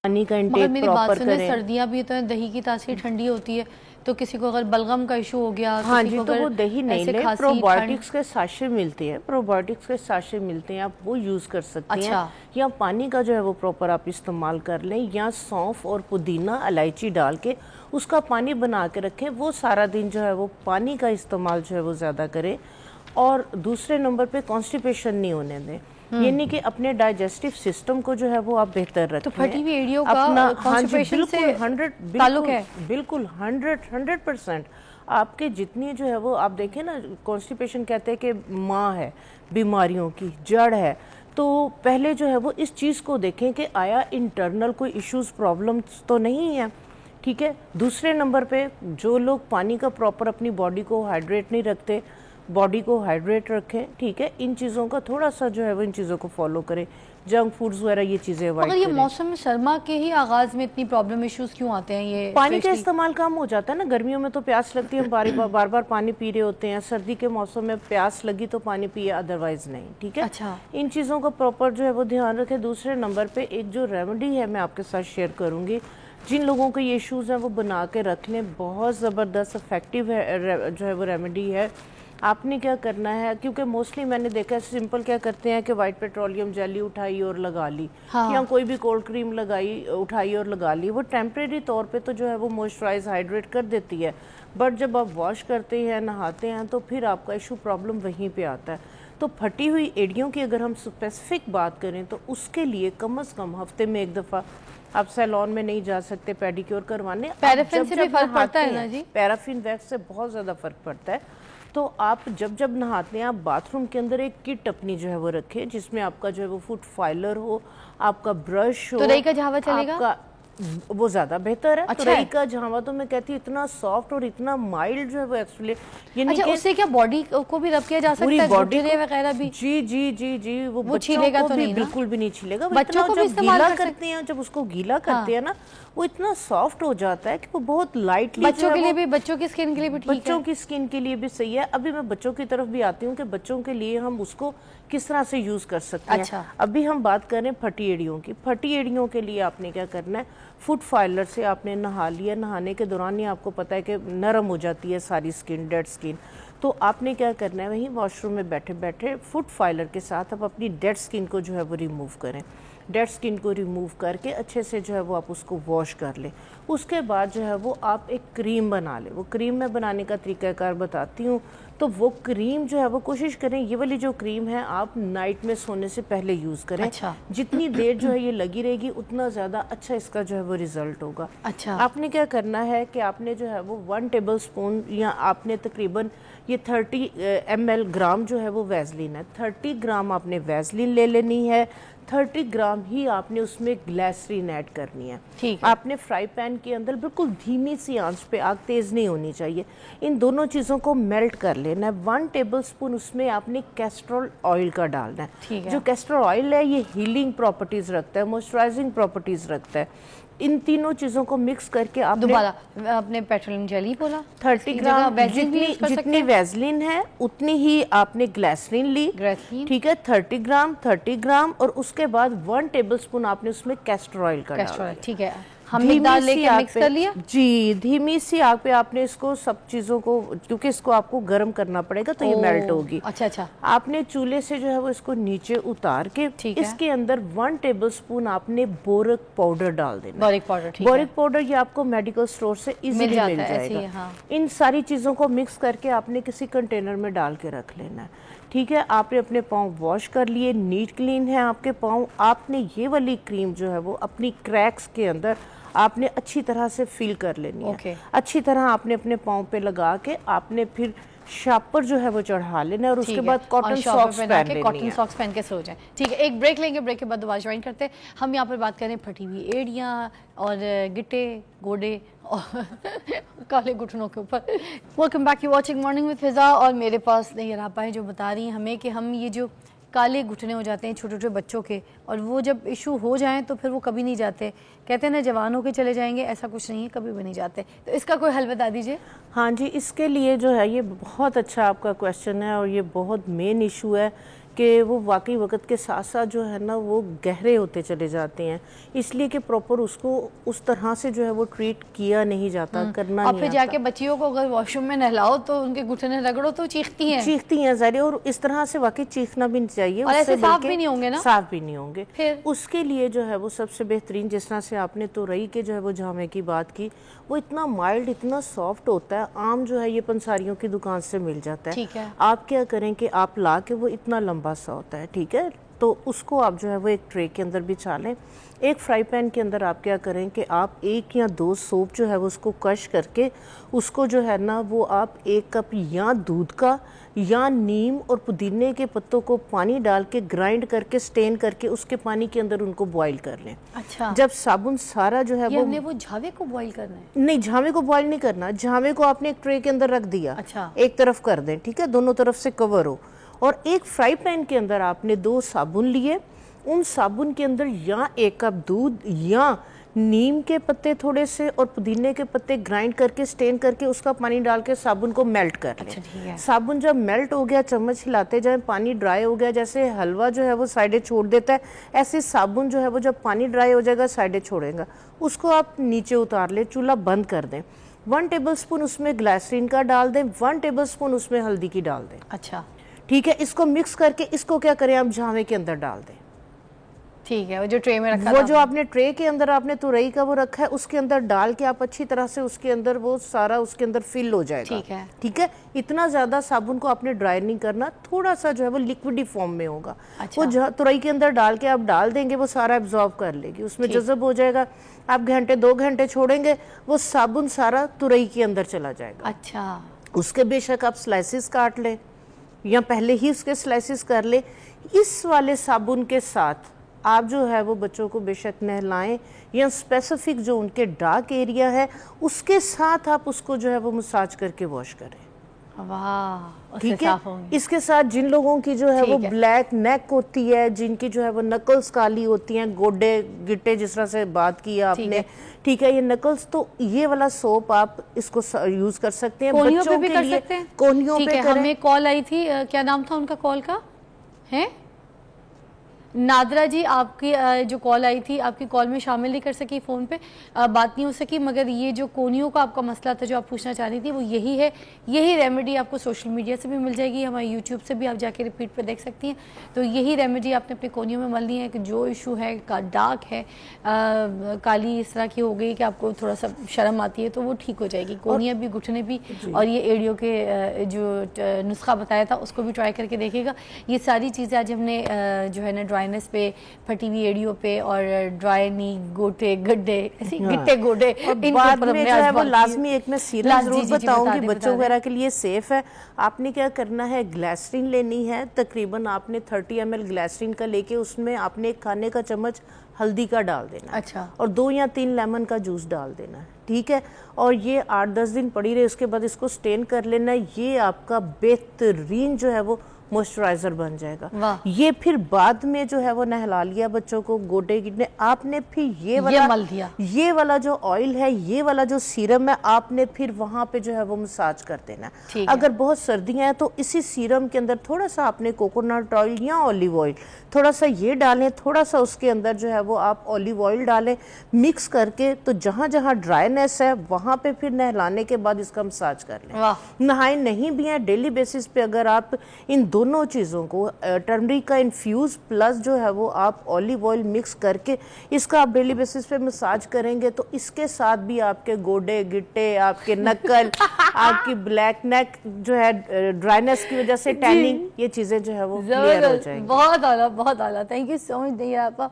पानी का मगर इंटेक मेरी बात प्रॉपर सुने, करें। सर्दियाँ भी तो हैं, दही की तासीर ठंडी होती है, तो किसी को अगर बलगम का इशू हो गया, हाँ किसी जी, को तो अगर वो दही नहीं ऐसे ले, खांसी ठंड। प्रोबायोटिक्स के साशे मिलते हैं, प्रोबायोटिक्स के साशे मिलते हैं, आप वो यूज़ कर सकती हैं। अच्छा। या पानी का जो है वो प्रॉपर आप इस्तेमाल कर लें, या सौंफ और पुदीना इलायची डाल के उसका पानी बना के रखें, वो सारा दिन जो है वो पानी का इस्तेमाल जो है वो ज़्यादा करें। और दूसरे नंबर पे कॉन्स्टिपेशन नहीं होने दें, यानी कि अपने डाइजेस्टिव सिस्टम को जो है वो आप बेहतर रखें। तो फटी हुई एड़ियों का अपना, हाँ जी, कॉन्स्टिपेशन से ताल्लुक है? बिल्कुल 100% आपके जितनी जो है वो, आप देखें ना, कॉन्स्टिपेशन कहते हैं कि माँ है बीमारियों की, जड़ है। तो पहले जो है वो इस चीज़ को देखें कि आया इंटरनल कोई इश्यूज प्रॉब्लम्स तो नहीं है, ठीक है। दूसरे नंबर पे जो लोग पानी का प्रॉपर अपनी बॉडी को हाइड्रेट नहीं रखते, बॉडी को हाइड्रेट रखें, ठीक है। इन चीज़ों का थोड़ा सा जो है वो इन चीज़ों को फॉलो करें, जंक फूड्स वगैरह ये चीज़ें अवॉइड मगर ये करें। मौसम सरमा के ही आगाज में इतनी प्रॉब्लम इश्यूज क्यों आते हैं? ये पानी का इस्तेमाल कम हो जाता है ना, गर्मियों में तो प्यास लगती है, हम बार बार पानी पी रहे होते हैं। सर्दी के मौसम में प्यास लगी तो पानी पिए, अदरवाइज नहीं, ठीक है। अच्छा। इन चीज़ों का प्रॉपर जो है वो ध्यान रखें। दूसरे नंबर पे एक जो रेमेडी है मैं आपके साथ शेयर करूँगी, जिन लोगों के ये इश्यूज़ हैं वो बना के रख लें, बहुत ज़बरदस्त इफेक्टिव है जो है वो रेमेडी है। आपने क्या करना है, क्योंकि मोस्टली मैंने देखा है सिंपल क्या करते हैं कि वाइट पेट्रोलियम जेली उठाई और लगा ली, हाँ। या कोई भी कोल्ड क्रीम लगाई, उठाई और लगा ली। वो टेम्परेरी तौर पे तो जो है वो मॉइस्चराइज हाइड्रेट कर देती है, बट जब आप वॉश करते हैं, नहाते हैं, तो फिर आपका इशू प्रॉब्लम वहीं पे आता है। तो फटी हुई एड़ियों की अगर हम स्पेसिफिक बात करें तो उसके लिए कम से कम हफ्ते में एक दफ़ा, आप सैलून में नहीं जा सकते पेडिक्योर करवाने, पैराफिन से भी फर्क पड़ता है ना जी? पैराफिन वैक्स से बहुत ज़्यादा फर्क पड़ता है। तो आप जब नहाते हैं, आप बाथरूम के अंदर एक किट अपनी जो है वो रखें, जिसमें आपका जो है वो फुट फाइलर हो, आपका ब्रश हो। तो रई का झावा चलेगा? वो ज्यादा बेहतर है। अच्छा तो रई का झावा तो मैं कहती हूँ इतना सॉफ्ट और इतना माइल्ड जो है वो एक्चुअली, यानी अच्छा, उससे क्या बॉडी को भी रब किया जा सकता है, बॉडी वगैरह भी? जी जी जी जी, वो छीलेगा तो नहीं ना? बिल्कुल भी नहीं छीलेगा। बच्चों को भी इस्तेमाल करते हैं, जब उसको गीला करते हैं ना, वो इतना सॉफ्ट हो जाता है कि वो बहुत लाइटली, बच्चों के लिए भी, बच्चों की स्किन के लिए भी ठीक है। बच्चों की स्किन के लिए भी सही है। अभी मैं बच्चों की तरफ भी आती हूँ कि बच्चों के लिए हम उसको किस तरह से यूज कर सकते हैं। अच्छा। अभी हम बात करें फटी एड़ियों की। फटी एड़ियों के लिए आपने क्या करना है, फुट फाइलर से आपने नहा लिया, नहाने के दौरान ही आपको पता है कि नरम हो जाती है सारी स्किन, डेड स्किन। तो आपने क्या करना है, वहीं वॉशरूम में बैठे बैठे फुट फाइलर के साथ आप अपनी डेड स्किन को जो है वो रिमूव करें। डेड स्किन को रिमूव करके अच्छे से जो है वो आप उसको वॉश कर लें। उसके बाद जो है वो आप एक क्रीम बना लें। वो क्रीम मैं बनाने का तरीकाकार बताती हूँ। तो वो क्रीम जो है वो कोशिश करें, ये वाली जो क्रीम है आप नाइट में सोने से पहले यूज़ करें। अच्छा। जितनी देर जो है ये लगी रहेगी उतना ज़्यादा अच्छा इसका जो है वो रिजल्ट होगा। अच्छा। आपने क्या करना है कि आपने जो है वो 1 टेबल स्पून, या आपने तकरीबन ये 30 ml ग्राम जो है वो वैसलीन है, 30 ग्राम आपने वैसलीन ले लेनी है, 30 ग्राम ही आपने उसमें ग्लिसरीन ऐड करनी है। ठीक है। आपने फ्राई पैन के अंदर बिल्कुल धीमी सी आंच पे, आग तेज़ नहीं होनी चाहिए, इन दोनों चीज़ों को मेल्ट कर लेना है। 1 टेबल स्पून उसमें आपने कैस्ट्रोल ऑयल का डालना है। ठीक है। जो कैस्ट्रोल ऑयल है ये हीलिंग प्रॉपर्टीज़ रखता है, मॉइस्चराइजिंग प्रॉपर्टीज़ रखता है। इन तीनों चीज़ों को मिक्स करके आपने, दोबारा आपने पेट्रोलियम जेली बोला, 30 ग्राम, जितनी वैसलीन है उतनी ही आपने ग्लिसरीन ली, ठीक है, 30 ग्राम, और उसके बाद 1 टेबल स्पून आपने उसमें कैस्टर ऑयल का डाला। ठीक है, हमने दाल लेके मिक्स कर लिया जी, धीमी सी आग पे आपने इसको सब चीजों को, क्योंकि इसको आपको गर्म करना पड़ेगा तो ये मेल्ट होगी। अच्छा अच्छा। आपने चूल्हे से जो है वो इसको नीचे उतार के इसके अंदर 1 टेबल स्पून आपने बोरिक पाउडर डाल देना। बोरिक पाउडर, ठीक है। बोरिक पाउडर ये आपको मेडिकल स्टोर से इजीली मिल जाएगा। हाँ। इन सारी चीजों को मिक्स करके आपने किसी कंटेनर में डाल के रख लेना है, ठीक है। आपने अपने पाँव वॉश कर लिए, नीट क्लीन है आपके पाँव। आपने ये वाली क्रीम जो है वो अपनी क्रैक्स के अंदर आपने अच्छी तरह से फील कर लेनी है। अच्छी तरह आपने अपने पाँव पे लगा के आपने फिर शापर जो है वो चढ़ा लेना है, और उसके बाद कॉटन सॉक्स पहन लेनी है। कॉटन सॉक्स पहन के सो जाए, ठीक है। एक ब्रेक लेंगे, ब्रेक के बाद दोबारा ज्वाइन करते हैं। हम यहाँ पर बात करें फटी हुई एड़ियाँ और गिट्टे, गोडे और काले घुटनों के ऊपर। Welcome back, you watching morning with Fiza. और मेरे पास नैयर आपा है जो बता रही हैं हमें कि हम ये जो काले घुटने हो जाते हैं छोटे छोटे बच्चों के, और वो जब इशू हो जाएं तो फिर वो कभी नहीं जाते। कहते हैं ना जवान होके चले जाएंगे, ऐसा कुछ नहीं है, कभी भी नहीं जाते। तो इसका कोई हल बता दीजिए। हाँ जी, इसके लिए जो है ये बहुत अच्छा आपका क्वेश्चन है, और ये बहुत मेन इशू है कि वो वाकई वक्त के साथ साथ जो है ना वो गहरे होते चले जाते हैं, इसलिए कि प्रॉपर उसको उस तरह से जो है वो ट्रीट किया नहीं जाता, करना और नहीं फिर जाके बच्चियों को अगर वॉशरूम में नहलाओ तो उनके घुटने रगड़ो तो चीखती हैं ज़ाहिर, और इस तरह से वाकई चीखना भी नहीं चाहिए, और ऐसे साफ भी नहीं होंगे ना, साफ भी नहीं होंगे। फिर उसके लिए जो है वो सबसे बेहतरीन, जिस तरह से आपने तुरई के जो है वो जामे की बात की, वो इतना माइल्ड, इतना सॉफ्ट होता है, आम जो है ये पंसारियों की दुकान से मिल जाता है। ठीक है। आप क्या करें कि आप ला के, वो इतना लंबा सा होता है, ठीक है, तो उसको आप जो है वो एक ट्रे के अंदर बिछा लें। एक फ्राई पैन के अंदर आप क्या करें कि आप 1 या 2 सौंफ जो है वो उसको क्रश करके उसको जो है ना वो आप 1 कप या दूध का या नीम और पुदीने के पत्तों को पानी डाल के ग्राइंड करके स्टेन करके उसके पानी के अंदर उनको बॉईल कर लें। अच्छा। जब साबुन सारा जो है वो हमने वो झावे को बॉईल करना है? नहीं, झावे को बॉईल नहीं करना, झावे को आपने एक ट्रे के अंदर रख दिया। अच्छा। एक तरफ कर दें, ठीक है, दोनों तरफ से कवर हो, और एक फ्राई पैन के अंदर आपने 2 साबुन लिए, उन साबुन के अंदर या 1 कप दूध या नीम के पत्ते थोड़े से और पुदीने के पत्ते ग्राइंड करके स्टेन करके उसका पानी डाल के साबुन को मेल्ट कर लें। अच्छा, ठीक है। साबुन जब मेल्ट हो गया, चम्मच हिलाते जाएं, पानी ड्राई हो गया, जैसे हलवा जो है वो साइडें छोड़ देता है, ऐसे साबुन जो है वो जब पानी ड्राई हो जाएगा साइडें छोड़ेगा, उसको आप नीचे उतार लें, चूल्हा बंद कर दें। 1 टेबलस्पून उसमें ग्लिसरीन का डाल दें, 1 टेबलस्पून उसमें हल्दी की डाल दें। अच्छा, ठीक है, इसको मिक्स करके इसको क्या करें, आप झावे के अंदर डाल दें। ठीक है, वो जो ट्रे में रखा वो जो आपने ट्रे के अंदर आपने तुरई का वो रखा है उसके अंदर डाल के आप अच्छी तरह से उसके अंदर वो सारा उसके अंदर फिल हो जाएगा। ठीक है, ठीक है। इतना ज्यादा साबुन को आपने ड्राई नहीं करना, थोड़ा सा जो है वो लिक्विडी फॉर्म में होगा। अच्छा। वो तुरई के अंदर डाल के आप डाल देंगे, वो सारा एब्जॉर्ब कर लेगी, उसमें जज़ब हो जाएगा। आप घंटे 2 घंटे छोड़ेंगे, वो साबुन सारा तुरई के अंदर चला जाएगा। अच्छा। उसके बेशक आप स्लाइसिस काट लें या पहले ही उसके स्लाइसिस कर ले। इस वाले साबुन के साथ आप जो है वो बच्चों को बेशक नहलाएं या स्पेसिफिक जो उनके डार्क एरिया है उसके साथ आप उसको जो है वो मसाज करके वॉश करें। वाह, ठीक है। इसके साथ जिन लोगों की जो है वो ब्लैक नेक होती है, जिनकी जो है वो नकल्स काली होती हैं, गोडे गिट्टे, जिस तरह से बात की आपने, ठीक है, ये नकल्स, तो ये वाला सोप आप इसको यूज कर सकते हैं। कोहनियों पे भी कर सकते हैं। कोहनियों पे करें। हमें कॉल आई थी, क्या नाम था उनका कॉल का, है नादरा जी, आपकी जो कॉल आई थी आपकी कॉल में शामिल नहीं कर सकी, फ़ोन पे बात नहीं हो सकी, मगर ये जो कोहनियों का आपका मसला था जो आप पूछना चाह रही थी वो यही है। यही रेमेडी आपको सोशल मीडिया से भी मिल जाएगी, हमारे यूट्यूब से भी आप जाके रिपीट पे देख सकती हैं। तो यही रेमेडी आपने अपने कोहनियों में मलनी है कि जो इशू है डार्क है, काली इस तरह की हो गई कि आपको थोड़ा सा शर्म आती है, तो वो ठीक हो जाएगी। कोहनियाँ भी, घुटने भी, और ये एड़ियों के जो नुस्खा बताया था उसको भी ट्राई करके देखेगा। ये सारी चीज़ें आज हमने जो है ना ड्राइनेस पे, फटी हुई एड़ियों पे और ड्राई नी, गोटे गड्ढे, ऐसे गिट्टे गोडे, बाद में जो है वो लाजमी एक मैं सीरम जरूर बताऊंगी, बच्चों वगैरह के लिए सेफ है। आपने क्या करना है, ग्लिसरीन लेनी है, तकरीबन आपने 30 ml ग्लिसरीन का लेके उसमें आपने 1 खाने का चम्मच हल्दी का डाल देना। अच्छा। और 2 या 3 लेमन का जूस डाल देना है, ठीक है। और ये 8-10 दिन पड़ी रहे, उसके बाद इसको स्टेन कर लेना। ये आपका बेहतरीन जो है वो मॉइस्चराइजर बन जाएगा। ये फिर बाद में जो है वो नहला लिया बच्चों को, गोडे गिटने, आपने फिर ये मल दिया, ये वाला जो ऑयल है, ये वाला जो सीरम है, आपने फिर वहां पे जो है वो मसाज कर देना। अगर बहुत सर्दियां हैं तो इसी सीरम के अंदर थोड़ा सा आपने कोकोनट ऑयल या ऑलिव ऑयल थोड़ा सा ये डालें, थोड़ा सा उसके अंदर जो है वो आप ऑलिव ऑयल डालें, मिक्स करके, तो जहां जहां ड्राइनेस है वहां पे फिर नहलाने के बाद इसका मसाज कर लें। नहाए नहीं भी हैं डेली बेसिस पे, अगर आप इन दोनों चीज़ों को, टर्मरिक का इन्फ्यूज प्लस जो है वो आप ऑलिव ऑयल मिक्स करके इसका आप डेली बेसिस पे मसाज करेंगे, तो इसके साथ भी आपके गोडे गिट्टे, आपके नकल, आपकी ब्लैक नेक जो है ड्राइनेस की वजह से टैनिंग, ये चीज़ें जो है वो क्लियर हो जाएंगी। बहुत आला, बहुत आला। थैंक यू सो मच दैया आपा।